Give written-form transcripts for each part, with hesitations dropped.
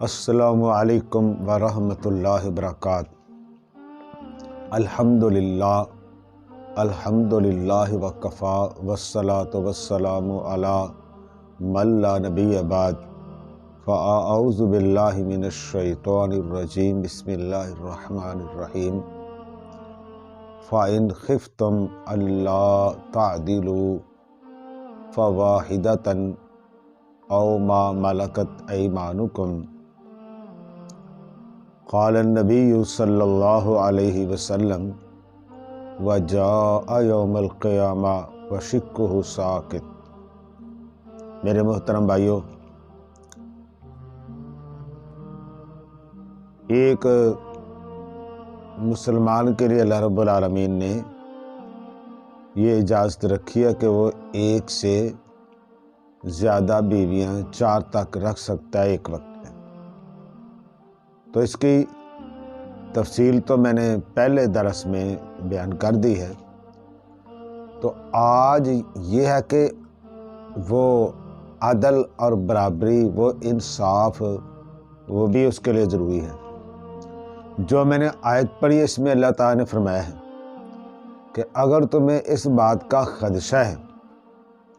السلام علیکم ورحمۃ اللہ وبرکاتہ۔ الحمدللہ وکفا والصلاة والسلام علی من لا نبی بعد، فاعوذ باللہ من الشیطان الرجیم، بسم اللہ الرحمن الرحیم۔ فَإِنْ خِفْتُمْ أَلَّا تَعْدِلُوا فَوَاحِدَةً أَوْ مَا مَلَكَتْ أَيْمَانُكُمْ۔ قال النبی صلی اللہ علیہ وسلم وجاء یوم القیامہ وشقہ ساقط۔ میرے محترم بھائیوں، ایک مسلمان کے لیے اللہ رب العالمین نے یہ اجازت رکھی ہے کہ وہ ایک سے زیادہ بیویاں 4 تک رکھ سکتا ہے ایک وقت میں۔ تو اس کی تفصیل تو میں نے پہلے درس میں بیان کر دی ہے۔ تو آج یہ ہے کہ وہ عدل اور برابری، وہ انصاف، وہ بھی اس کے لیے ضروری ہے۔ جو میں نے آیت پڑھی اس میں اللہ تعالیٰ نے فرمایا ہے کہ اگر تمہیں اس بات کا خدشہ ہے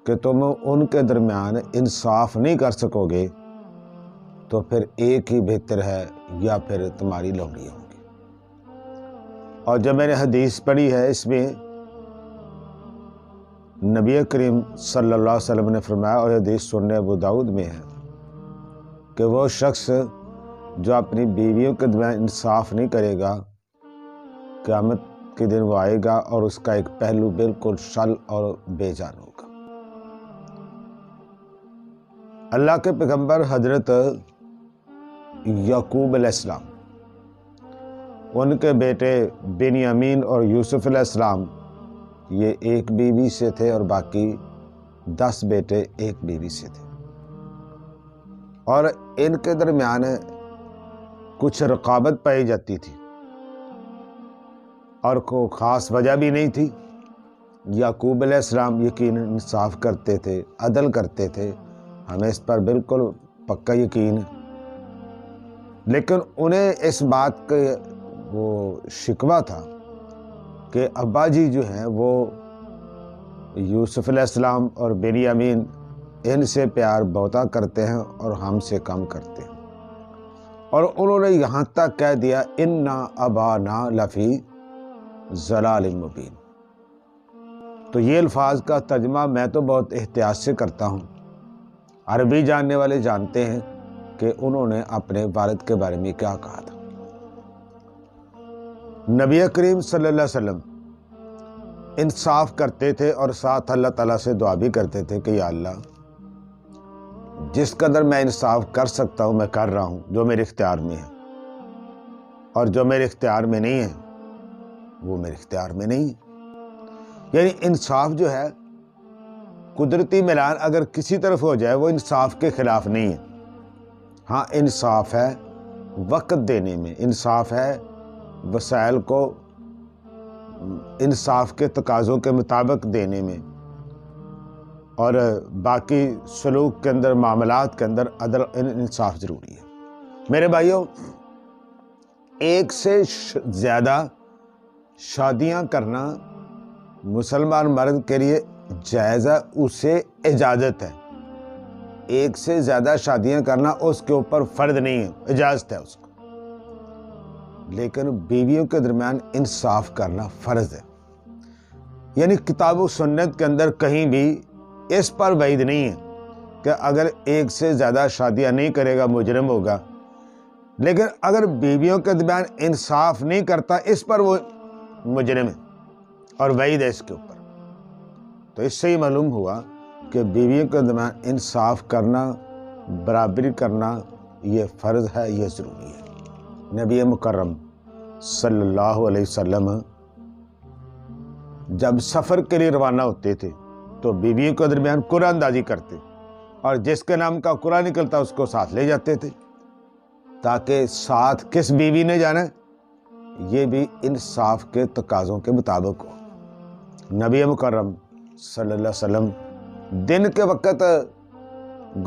کہ تم ان کے درمیان انصاف نہیں کر سکو گے تو پھر ایک ہی بہتر ہے، یا پھر تمہاری لوڑیاں ہوں گی۔ اور جب میں نے حدیث پڑھی ہے اس میں نبی کریم صلی اللہ علیہ وسلم نے فرمایا، اور حدیث سنن ابو داؤد میں ہے، کہ وہ شخص جو اپنی بیویوں کے درمیان انصاف نہیں کرے گا، قیامت کے دن وہ آئے گا اور اس کا ایک پہلو بالکل شل اور بے جان ہوگا۔ اللہ کے پیغمبر حضرت یعقوب علیہ السلام، ان کے بیٹے بنیامین اور یوسف علیہ السلام، یہ ایک بیوی سے تھے اور باقی 10 بیٹے ایک بیوی سے تھے، اور ان کے درمیان کچھ رقابت پائی جاتی تھی اور کوئی خاص وجہ بھی نہیں تھی۔ یعقوب علیہ السلام یقین انصاف کرتے تھے، عدل کرتے تھے، ہمیں اس پر بالکل پکا یقین ہے، لیکن انہیں اس بات کا وہ شکوہ تھا کہ ابا جی جو ہیں وہ یوسف علیہ السلام اور بنیامین ان سے پیار بہتا کرتے ہیں اور ہم سے کم کرتے ہیں، اور انہوں نے یہاں تک کہہ دیا اِنَّا أَبَانَا لَفِي ضَلَالٍ مُبِينٍ۔ تو یہ الفاظ کا ترجمہ میں تو بہت احتیاط سے کرتا ہوں، عربی جاننے والے جانتے ہیں کہ انہوں نے اپنے والد کے بارے میں کیا کہا تھا۔ نبی کریم صلی اللہ علیہ وسلم انصاف کرتے تھے اور ساتھ اللہ تعالیٰ سے دعا بھی کرتے تھے کہ یا اللہ، جس قدر میں انصاف کر سکتا ہوں میں کر رہا ہوں، جو میرے اختیار میں ہے، اور جو میرے اختیار میں نہیں ہے وہ میرے اختیار میں نہیں ہے۔ یعنی انصاف جو ہے، قدرتی میلان اگر کسی طرف ہو جائے وہ انصاف کے خلاف نہیں ہے۔ ہاں، انصاف ہے وقت دینے میں، انصاف ہے وسائل کو انصاف کے تقاضوں کے مطابق دینے میں، اور باقی سلوک کے اندر، معاملات کے اندر عدل انصاف ضروری ہے۔ میرے بھائیوں، ایک سے زیادہ شادیاں کرنا مسلمان مرد کے لیے جائز ہے، اسے اجازت ہے۔ ایک سے زیادہ شادیاں کرنا اس کے اوپر فرض نہیں ہے، اجازت ہے اس کو، لیکن بیویوں کے درمیان انصاف کرنا فرض ہے۔ یعنی کتاب و سنت کے اندر کہیں بھی اس پر وعید نہیں ہے کہ اگر ایک سے زیادہ شادیاں نہیں کرے گا مجرم ہوگا، لیکن اگر بیویوں کے درمیان انصاف نہیں کرتا اس پر وہ مجرم ہے اور وعید ہے اس کے اوپر۔ تو اس سے ہی معلوم ہوا کہ بیویوں کے درمیان انصاف کرنا، برابری کرنا، یہ فرض ہے، یہ ضروری ہے۔ نبی مکرم صلی اللہ علیہ وسلم جب سفر کے لیے روانہ ہوتے تھے تو بیویوں کے درمیان قرعہ اندازی کرتے، اور جس کے نام کا قرعہ نکلتا اس کو ساتھ لے جاتے تھے، تاکہ ساتھ کس بیوی نے جانا ہے یہ بھی انصاف کے تقاضوں کے مطابق ہو۔ نبی مکرم صلی اللہ علیہ وسلم دن کے وقت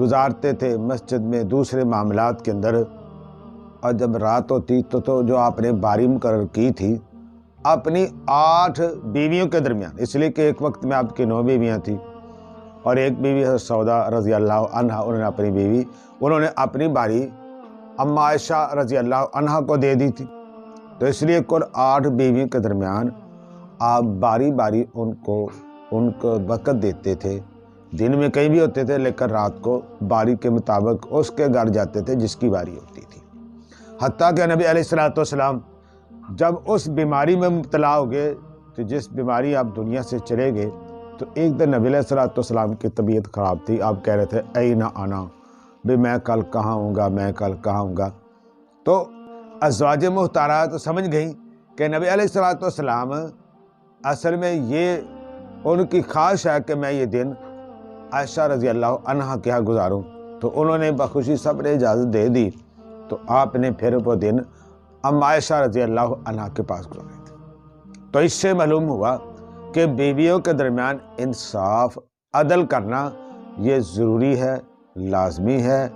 گزارتے تھے مسجد میں، دوسرے معاملات کے اندر اور جب رات ہوتی تو جو آپ نے باری مقرر کی تھی اپنی 8 بیویوں کے درمیان، اس لیے کہ ایک وقت میں آپ کی 9 بیویاں تھیں اور ایک بیوی حضرت سودا رضی اللہ عنہا، انہوں نے اپنی باری ام عائشہ رضی اللہ عنہا کو دے دی تھی، تو اس لیے کل 8 بیویوں کے درمیان آپ باری باری ان کو وقت دیتے تھے۔ دن میں کہیں بھی ہوتے تھے لیکن رات کو باری کے مطابق اس کے گھر جاتے تھے جس کی باری ہوتی تھی۔ حتیٰ کہ نبی علیہ الصلوۃ والسلام جب اس بیماری میں مبتلا ہو گئے تو جس بیماری آپ دنیا سے چلے گئے، تو ایک دن نبی علیہ الصلوۃ والسلام کی طبیعت خراب تھی، آپ کہہ رہے تھے اینہ انا، بھی میں کل کہاں ہوں گا۔ تو ازواج محترمات سمجھ گئیں کہ نبی علیہ الصلوۃ والسلام اصل میں یہ ان کی خواہش ہے کہ میں یہ دن عائشہ رضی اللہ عنہا کے یہاں گزاروں، تو انہوں نے بخوشی سب نے اجازت دے دی، تو آپ نے پھر وہ دن ام عائشہ رضی اللہ عنہا کے پاس گزارے تھے۔ تو اس سے معلوم ہوا کہ بیویوں کے درمیان انصاف عدل کرنا یہ ضروری ہے، لازمی ہے،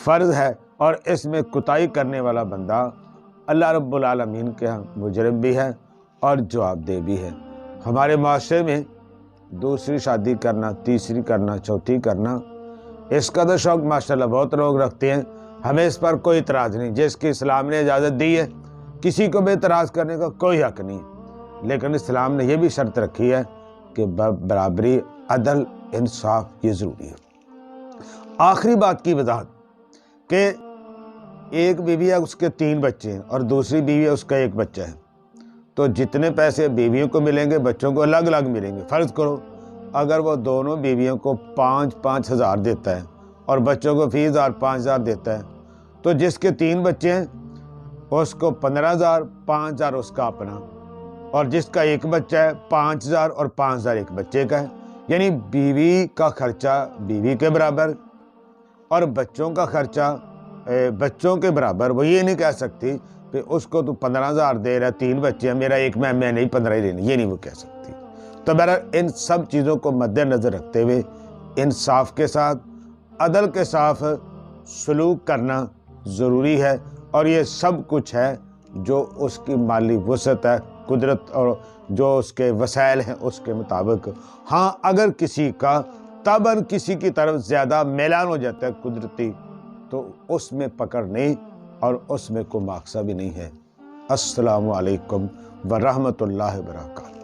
فرض ہے، اور اس میں کوتاہی کرنے والا بندہ اللہ رب العالمین کے ہاں مجرم بھی ہے اور جواب دہ بھی ہے۔ ہمارے معاشرے میں دوسری شادی کرنا، تیسری کرنا، چوتھی کرنا، اس کا تو شوق ماشاءاللہ بہت لوگ رکھتے ہیں، ہمیں اس پر کوئی اعتراض نہیں، جس کی اسلام نے اجازت دی ہے کسی کو بھی اعتراض کرنے کا کوئی حق نہیں، لیکن اسلام نے یہ بھی شرط رکھی ہے کہ برابری، عدل، انصاف یہ ضروری ہے۔ آخری بات کی وضاحت کہ ایک بیوی ہے، اس کے 3 بچے ہیں، اور دوسری بیوی ہے، اس کا 1 بچہ ہے، تو جتنے پیسے بیویوں کو ملیں گے بچوں کو الگ الگ ملیں گے۔ فرض کرو اگر وہ دونوں بیویوں کو 5-5 ہزار دیتا ہے اور بچوں کو فی ہزار 5,000 دیتا ہے، تو جس کے 3 بچے ہیں اس کو 15,000، 5,000 اس کا اپنا، اور جس کا 1 بچہ ہے 5,000 اور 5,000 ایک بچے کا ہے، یعنی بیوی کا خرچہ بیوی کے برابر اور بچوں کا خرچہ بچوں کے برابر۔ وہ یہ نہیں کہہ سکتی کہ اس کو تو 15,000 دے رہا ہے، 3 بچے ہیں، میرا ایک میں نہیں 15 ہی لینے، یہ نہیں وہ کہہ سکتی۔ تو بہرحال ان سب چیزوں کو مد نظر رکھتے ہوئے انصاف کے ساتھ، عدل کے ساتھ سلوک کرنا ضروری ہے، اور یہ سب کچھ ہے جو اس کی مالی وسعت ہے، قدرت اور جو اس کے وسائل ہیں اس کے مطابق۔ ہاں اگر کسی کا طبعاً کسی کی طرف زیادہ میلان ہو جاتا ہے قدرتی، تو اس میں پکڑ نہیں اور اس میں کوئی مواخذہ بھی نہیں ہے۔ السلام علیکم ورحمۃ اللہ وبرکاتہ۔